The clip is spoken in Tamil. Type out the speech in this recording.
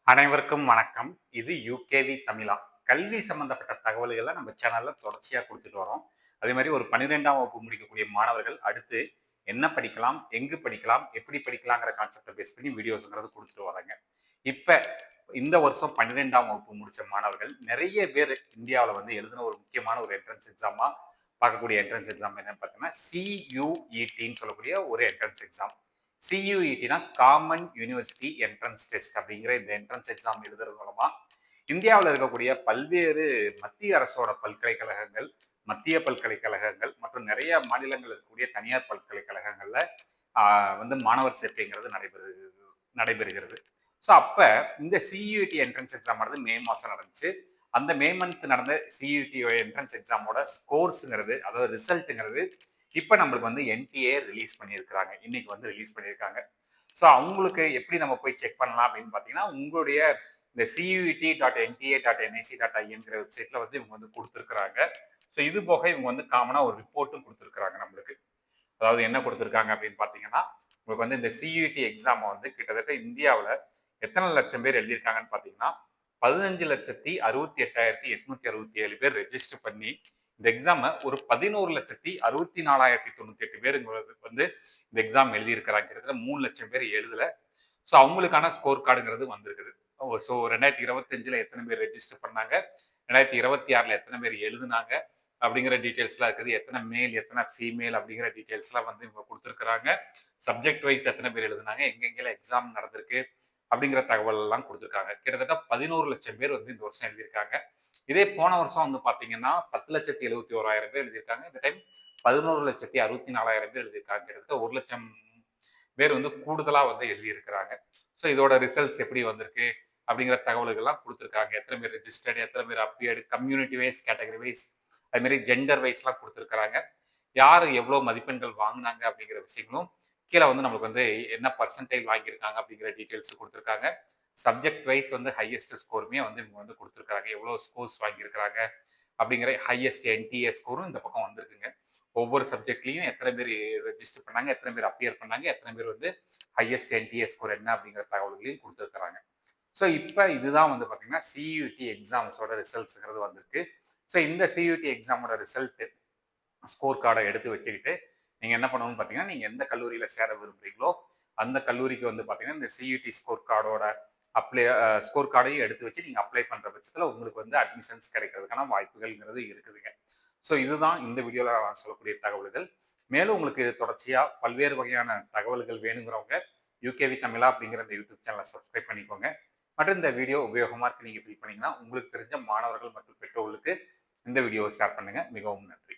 அனைவருக்கும் வணக்கம். இது யுகேவி தமிழா. கல்வி சம்பந்தப்பட்ட தகவல்கள நம்ம சேனல்ல தொடர்ச்சியா குடுத்துட்டு வரோம். அதே மாரி ஒரு 12ஆம் வகுப்பு முடிக்கக்கூடிய மாணவர்கள் அடுத்து என்ன படிக்கலாம்? எங்கு படிக்கலாம்? எப்படி படிக்கலாங்கிற கான்செப்ட்ட பேஸ் பண்ணி வீடியோஸ்ங்கிறது குடுத்துட்டு வர்றேங்க. இப்ப இந்த வருஷம் 12ஆம் வகுப்பு முடிச்ச மாணவர்கள் நெறைய பேர் இந்தியாவுல வந்து எழுதின ஒரு முக்கியமான ஒரு என்ட்ரன்ஸ் எக்ஸாமா பார்க்கக்கூடிய என்ட்ரன்ஸ் எக்ஸாம் என்னன்னு பார்த்தீங்கன்னா, CUETன்னு சொல்லக்கூடிய ஒரு என்ட்ரன்ஸ் எக்ஸாம். CUETனா காமன் யூனிவர்சிட்டி என்ட்ரன்ஸ் டெஸ்ட் அப்படிங்கிற இந்த என்ட்ரன்ஸ் எக்ஸாம் எழுதுறது மூலமா இந்தியாவில் இருக்கக்கூடிய பல்வேறு மத்திய அரசோட பல்கலைக்கழகங்கள், மத்திய பல்கலைக்கழகங்கள் மற்றும் நிறைய மாநிலங்கள் இருக்கக்கூடிய தனியார் பல்கலைக்கழகங்கள்ல வந்து மாணவர் சேர்க்கைங்கிறது நடைபெறுகிறது. ஸோ அப்ப இந்த CUET என்ட்ரன்ஸ் எக்ஸாம் ஆனது மே மாசம் நடந்துச்சு. அந்த மே மந்த் நடந்த CUET என்ட்ரன்ஸ் எக்ஸாமோட ஸ்கோர்ஸ்ங்கிறது, அதாவது ரிசல்ட்டுங்கிறது இப்ப நம்மளுக்கு வந்து NTA ரிலீஸ் பண்ணியிருக்கிறாங்க. இன்னைக்கு வந்து ரிலீஸ் பண்ணியிருக்காங்க. ஸோ அவங்களுக்கு எப்படி நம்ம போய் செக் பண்ணலாம் அப்படின்னு பார்த்தீங்கன்னா, உங்களுடைய இந்த CUET.NTA.NIC.inங்கிற வெப்சைட்ல வந்து இவங்க வந்து குடுத்துருக்காங்க. ஸோ இது போக இவங்க வந்து காமனா ஒரு ரிப்போர்ட்டும் குடுத்துருக்காங்க நம்மளுக்கு. அதாவது என்ன குடுத்துருக்காங்க அப்படின்னு பார்த்தீங்கன்னா, உங்களுக்கு வந்து இந்த CUET எக்ஸாம வந்து கிட்டத்தட்ட இந்தியாவுல எத்தன லட்சம் பேர் எழுதியிருக்காங்கன்னு பார்த்தீங்கன்னா, 15,68,867 பேர் ரெஜிஸ்டர் பண்ணி, இந்த எக்ஸாம ஒரு 11,64,098 பேருங்கிறது வந்து இந்த எக்ஸாம் எழுதியிருக்கிறாங்க. கிட்டத்தட்ட 3,00,000 பேர் எழுதல. ஸோ அவங்களுக்கான ஸ்கோர் கார்டுங்கிறது வந்திருக்குது. ஸோ 2025ல எத்தனை பேர் ரெஜிஸ்டர் பண்ணாங்க? 2026ல எத்தனை பேர் எழுதுனாங்க? அப்படிங்கிற டீடைல்ஸ்லாம் இருக்குது. எத்தனை மேல், எத்தனை ஃபீமேல் அப்படிங்கிற டீடைல்ஸ்லாம் வந்து இவங்க குடுத்துருக்காங்க. சப்ஜெக்ட் வைஸ் எத்தனை பேர் எழுதுனாங்க? எங்கெங்கெல்லாம் எக்ஸாம் நடந்திருக்கு? அப்படிங்கிற தகவல் எல்லாம் குடுத்துருக்காங்க. கிட்டத்தட்ட 11,00,000 பேர் வந்து இந்த வருஷம் எழுதியிருக்காங்க. இதே போன வருஷம் வந்து பார்த்தீங்கன்னா, 10,71,000 பேர் எழுதியிருக்காங்க. இந்த டைம் 11,64,000 பேர் எழுதியிருக்காங்க. கிட்டத்தட்ட 1,00,000 பேர் வந்து கூடுதலா வந்து எழுதியிருக்கிறாங்க. ஸோ இதோட ரிசல்ட்ஸ் எப்படி வந்திருக்கு? அப்படிங்கிற தகவல்கள்லாம் குடுத்துருக்காங்க. எத்தனை பேர் ரெஜிஸ்டர்ட், எத்தனை பேர் appeared, community wise, category wise, அது மாரி ஜெண்டர் வைஸ்லாம் குடுத்துருக்காங்க. யாரு எவ்வளோ மதிப்பெண்கள் வாங்குனாங்க அப்படிங்கிற விஷயங்களும் கீழ வந்து நம்மளுக்கு வந்து என்ன பெர்சன்டைல் வாங்கியிருக்காங்க அப்படிங்கிற டீடைல்ஸ் குடுத்துருக்காங்க. சப்ஜெக்ட் வைஸ் வந்து ஹையஸ்ட் ஸ்கோருமே வந்து இவங்க வந்து குடுத்துருக்காங்க. எவ்வளோ ஸ்கோர்ஸ் வாங்கியிருக்கிறாங்க அப்படிங்கிற ஹையஸ்ட் NTA ஸ்கோரும் இந்த பக்கம் வந்திருக்குங்க. ஒவ்வொரு சப்ஜெக்ட்லயும் எத்தனை பேர் ரெஜிஸ்டர் பண்ணாங்க, எத்தனை பேர் அப்பியர் பண்ணாங்க, எத்தனை பேர் வந்து ஹையஸ்ட் NTA ஸ்கோர் என்ன அப்படிங்கிற தகவல்களையும் குடுத்துருக்காங்க. ஸோ இப்ப இதுதான் வந்து பார்த்தீங்கன்னா, CUET எக்ஸாம்ஸோட ரிசல்ட்ஸ்ங்கிறது வந்திருக்கு. ஸோ இந்த CUET எக்ஸாமோட ரிசல்ட் ஸ்கோர் கார்டை எடுத்து வச்சுக்கிட்டு, நீங்க என்ன பண்ணணும்னு பார்த்தீங்கன்னா, நீங்க எந்த கல்லூரியில சேர விரும்புறீங்களோ, அந்த கல்லூரிக்கு வந்து பார்த்தீங்கன்னா, இந்த CUET ஸ்கோர் கார்டோட ஸ்கோர் கார்டையும் எடுத்து வச்சு நீங்க அப்ளை பண்ற பட்சத்துல உங்களுக்கு வந்து அட்மிஷன்ஸ் கிடைக்கிறதுக்கான வாய்ப்புகள்ங்கிறது இருக்குதுங்க. ஸோ இதுதான் இந்த வீடியோல நான் சொல்லக்கூடிய தகவல்கள். மேலும் உங்களுக்கு இது தொடர்ச்சியா பல்வேறு வகையான தகவல்கள் வேணுங்கிறவங்க, யுகேவி தமிழா அப்படிங்கிற இந்த யூடியூப் சேனலை சப்ஸ்கிரைப் பண்ணிக்கோங்க. மற்றும் இந்த வீடியோ உபயோகமா இருக்கு நீங்க ஃபீல் பண்ணீங்கன்னா, உங்களுக்கு தெரிஞ்ச மாணவர்கள் மற்றும் பெற்றோர்களுக்கு இந்த வீடியோவை ஷேர் பண்ணுங்க. மிகவும் நன்றி.